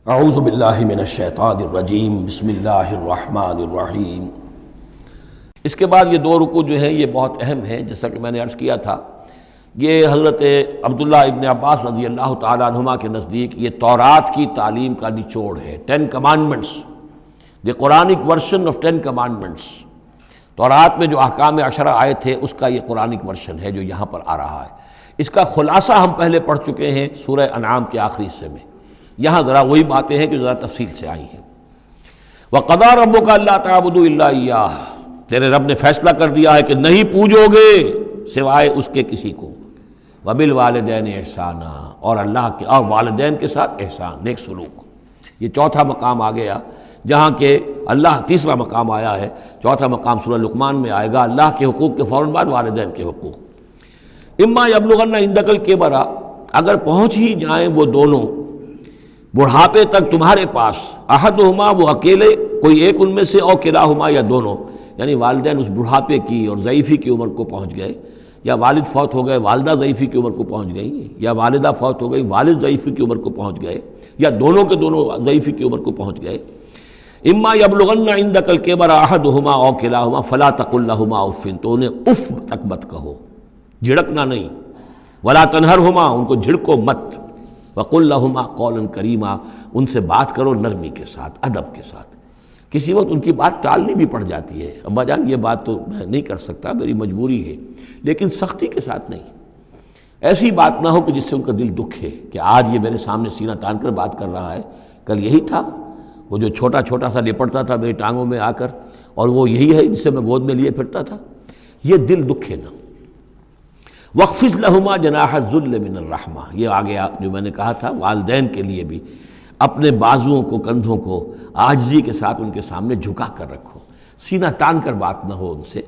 اعوذ باللہ من الشیطان الرجیم بسم اللہ الرحمن الرحیم۔ اس کے بعد یہ دو رکوع جو ہیں یہ بہت اہم ہیں، جیسا کہ میں نے عرض کیا تھا۔ یہ حضرت عبداللہ ابن عباس رضی اللہ تعالیٰ عنہما کے نزدیک یہ تورات کی تعلیم کا نچوڑ ہے، 10 commandments, the Quranic version of 10 commandments. تورات میں جو احکام عشرہ آئے تھے اس کا یہ قرآنک ورژن ہے جو یہاں پر آ رہا ہے۔ اس کا خلاصہ ہم پہلے پڑھ چکے ہیں سورہ انعام کے آخری حصے میں، یہاں ذرا وہی باتیں ہیں کہ ذرا تفصیل سے آئی ہیں۔ وَقَضَىٰ رَبُّكَ أَلَّا تَعْبُدُوا إِلَّا إِيَّاهُ، تیرے رب نے فیصلہ کر دیا ہے کہ نہیں پوجو گے سوائے اس کے کسی کو۔ وَبِالْوَالِدَيْنِ إِحْسَانًا، اور اللہ کے اور والدین کے ساتھ احسان، نیک سلوک۔ یہ چوتھا مقام آ گیا جہاں کہ اللہ، تیسرا مقام آیا ہے، چوتھا مقام سورہ لقمان میں آئے گا، اللہ کے حقوق کے فوراً بعد والدین کے حقوق۔ اما یبلغن عندک الکبر، اگر پہنچ ہی جائیں وہ دونوں بڑھاپے تک تمہارے پاس، احدہما، وہ اکیلے کوئی ایک ان میں سے، اور کلاہما، یا دونوں، یعنی والدین اس بڑھاپے کی اور ضعیفی کی عمر کو پہنچ گئے، یا والد فوت ہو گئے والدہ ضعیفی کی عمر کو پہنچ گئی، یا والدہ فوت ہو گئی والد ضعیفی کی عمر کو پہنچ گئے، یا دونوں کے دونوں ضعیفی کی عمر کو پہنچ گئے۔ اما یبلغن عندک الکبر احدہما او کلاہما فلا تقل لہما اف، تو انہیں اف تک مت کہو، جھڑکنا نہیں، ولا تنہرہما، ان کو جھڑکو مت، وقل لہما قولا کریما، ان سے بات کرو نرمی کے ساتھ، ادب کے ساتھ۔ کسی وقت ان کی بات ٹالنی بھی پڑ جاتی ہے، ابا جان یہ بات تو میں نہیں کر سکتا، میری مجبوری ہے، لیکن سختی کے ساتھ نہیں۔ ایسی بات نہ ہو کہ جس سے ان کا دل دکھے کہ آج یہ میرے سامنے سینہ تان کر بات کر رہا ہے، کل یہی تھا وہ جو چھوٹا چھوٹا سا لپٹتا تھا میری ٹانگوں میں آ کر، اور وہ یہی ہے جسے میں گود میں لیے پھرتا تھا، یہ دل دکھے نہ۔ وَاخْفِضْ لَهُمَا جَنَاحَ الذُّلِّ مِنَ الرَّحْمَةِ، یہ آگے جو میں نے کہا تھا والدین کے لیے بھی اپنے بازوؤں کو، کندھوں کو عاجزی کے ساتھ ان کے سامنے جھکا کر رکھو، سینہ تان کر بات نہ ہو ان سے،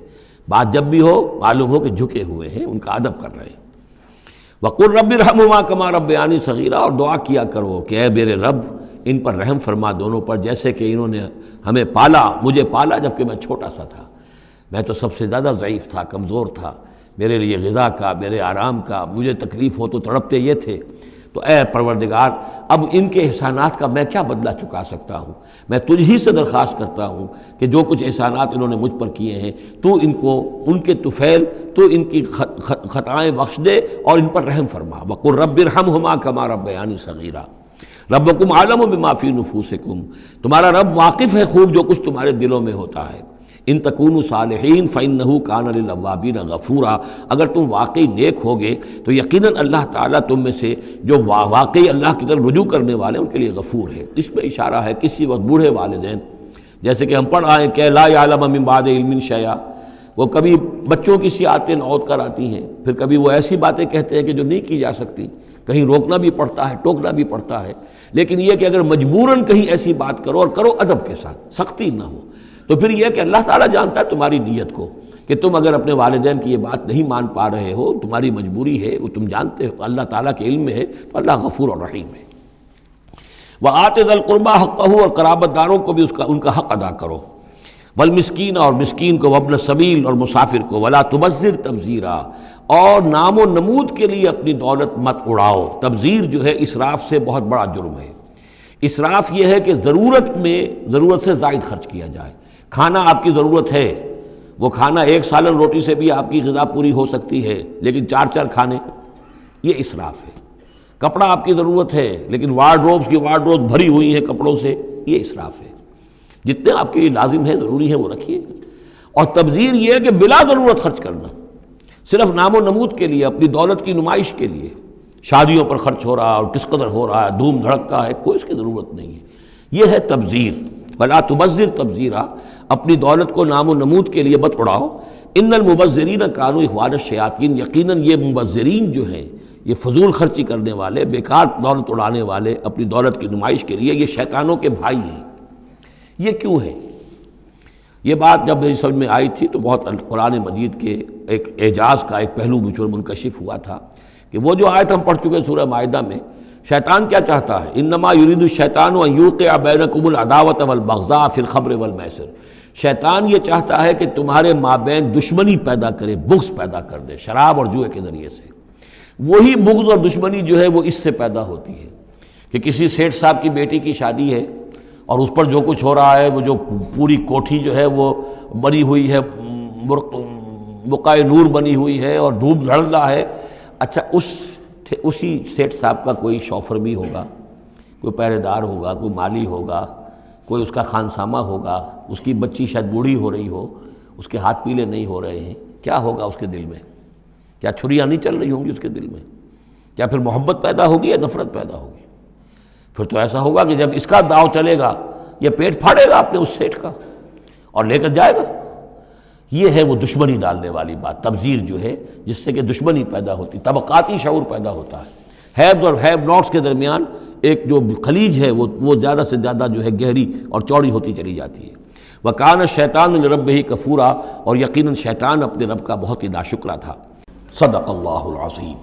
بات جب بھی ہو معلوم ہو کہ جھکے ہوئے ہیں، ان کا ادب کر رہے ہیں۔ وَقُلْ رَبِّ ارْحَمْهُمَا كَمَا رَبَّيَانِي صَغِيرًا، اور دعا کیا کرو کہ اے میرے رب ان پر رحم فرما دونوں پر، جیسے کہ انہوں نے ہمیں پالا، مجھے پالا جب کہ میں چھوٹا سا تھا، میں تو سب سے زیادہ ضعیف تھا، کمزور تھا، میرے لیے غذا کا، میرے آرام کا، مجھے تکلیف ہو تو تڑپتے یہ تھے، تو اے پروردگار اب ان کے احسانات کا میں کیا بدلہ چکا سکتا ہوں؟ میں تجھ ہی سے درخواست کرتا ہوں کہ جو کچھ احسانات انہوں نے مجھ پر کیے ہیں تو ان کو، ان کے طفیل، تو ان کی خطائیں بخش دے اور ان پر رحم فرما۔ وَقُلْ رَبِّ ارْحَمْهُمَا كَمَا رَبَّيَانِي صَغِيرًا رَبُّكُمْ أَعْلَمُ بِمَا فِي نُفُوسِكُمْ، تمہارا رب واقف ہے خوب جو کچھ تمہارے دلوں میں ہوتا ہے۔ ان تکونوا صالحین فإنہ کان للأوابین غفورا، اگر تم واقعی نیک ہوگے تو یقیناً اللہ تعالیٰ تم میں سے جو واقعی اللہ کی طرف رجوع کرنے والے ان کے لیے غفور ہے۔ اس میں اشارہ ہے کسی وقت بوڑھے والدین، جیسے کہ ہم پڑھ آئے کہ لا یعلم من بعد علم شیئا، وہ کبھی بچوں کی سی عادتیں نوت کر آتی ہیں، پھر کبھی وہ ایسی باتیں کہتے ہیں کہ جو نہیں کی جا سکتی، کہیں روکنا بھی پڑتا ہے، ٹوکنا بھی پڑتا ہے، لیکن یہ کہ اگر مجبوراً کہیں ایسی بات کرو اور کرو ادب کے ساتھ، سختی نہ ہو، تو پھر یہ کہ اللہ تعالیٰ جانتا ہے تمہاری نیت کو، کہ تم اگر اپنے والدین کی یہ بات نہیں مان پا رہے ہو، تمہاری مجبوری ہے، وہ تم جانتے ہو، اللہ تعالیٰ کے علم میں ہے، تو اللہ غفور اور رحیم ہے۔ وَآتِ ذَا الْقُرْبَىٰ حَقَّهُ، اور قرابت داروں کو بھی ان کا حق ادا کرو، والمسکین، اور مسکین کو، وابن السبیل، اور مسافر کو، ولا تبذر تبذیرا، اور نام و نمود کے لیے اپنی دولت مت اڑاؤ۔ تبذیر جو ہے اسراف سے بہت بڑا جرم ہے۔ اسراف یہ ہے کہ ضرورت سے زائد خرچ کیا جائے۔ کھانا آپ کی ضرورت ہے، وہ کھانا ایک سالن روٹی سے بھی آپ کی غذا پوری ہو سکتی ہے، لیکن 4 کھانے، یہ اسراف ہے۔ کپڑا آپ کی ضرورت ہے، لیکن وارڈروب بھری ہوئی ہیں کپڑوں سے، یہ اسراف ہے۔ جتنے آپ کے لیے لازم ہے، ضروری ہے، وہ رکھیے۔ اور تبذیر یہ ہے کہ بلا ضرورت خرچ کرنا، صرف نام و نمود کے لیے، اپنی دولت کی نمائش کے لیے، شادیوں پر خرچ ہو رہا ہے اور کس قدر ہو رہا ہے، دھوم دھڑکتا ہے، کوئی اس کی ضرورت نہیں ہے، یہ ہے تبذیر۔ ولا تبذر تبذیرا، اپنی دولت کو نام و نمود کے لیے مت اڑاؤ۔ ان المبذرین کانوا اخوان الشیاطین، یقیناً یہ مبذرین جو ہیں، یہ فضول خرچی کرنے والے، بیکار دولت اڑانے والے اپنی دولت کی نمائش کے لیے، یہ شیطانوں کے بھائی ہیں۔ یہ کیوں ہے؟ یہ بات جب میری سمجھ میں آئی تھی تو بہت قرآن مجید کے ایک اعجاز کا ایک پہلو مجھ پر منکشف ہوا تھا کہ وہ جو آیت ہم پڑھ چکے سورہ مائدہ میں، شیطان کیا چاہتا ہے؟ انما یرید الشیطان ان یوقع بینکم العداوۃ والبغضاء فی الخمر والمیسر، شیطان یہ چاہتا ہے کہ تمہارے مابین دشمنی پیدا کرے، بغض پیدا کر دے، شراب اور جوئے کے ذریعے سے۔ وہی بغض اور دشمنی جو ہے وہ اس سے پیدا ہوتی ہے کہ کسی سیٹھ صاحب کی بیٹی کی شادی ہے اور اس پر جو کچھ ہو رہا ہے، وہ جو پوری کوٹھی جو ہے وہ بنی ہوئی ہے، بقائے نور بنی ہوئی ہے اور دھوپ دھڑ رہا ہے، اچھا اسی سیٹھ صاحب کا کوئی شوفر بھی ہوگا، کوئی پہرے دار ہوگا، کوئی مالی ہوگا، کوئی اس کا خانسامہ ہوگا، اس کی بچی شاید بوڑھی ہو رہی ہو، اس کے ہاتھ پیلے نہیں ہو رہے ہیں، کیا ہوگا اس کے دل میں؟ کیا چھریاں نہیں چل رہی ہوں گی اس کے دل میں؟ کیا پھر محبت پیدا ہوگی یا نفرت پیدا ہوگی؟ پھر تو ایسا ہوگا کہ جب اس کا داؤ چلے گا یہ پیٹ پھاڑے گا اپنے اس سیٹھ کا اور لے کر جائے گا۔ یہ ہے وہ دشمنی ڈالنے والی بات، تبذیر جو ہے، جس سے کہ دشمنی پیدا ہوتی، طبقاتی شعور پیدا ہوتا ہے، ہیوز اور ہیو ناٹس کے درمیان ایک جو خلیج ہے وہ زیادہ سے زیادہ جو ہے گہری اور چوڑی ہوتی چلی جاتی ہے۔ وَكَانَ الشَّيْطَانُ لِرَبِّهِ كَفُورًا، اور یقیناً شیطان اپنے رب کا بہت ہی ناشکرا تھا۔ صدق اللہ العظیم۔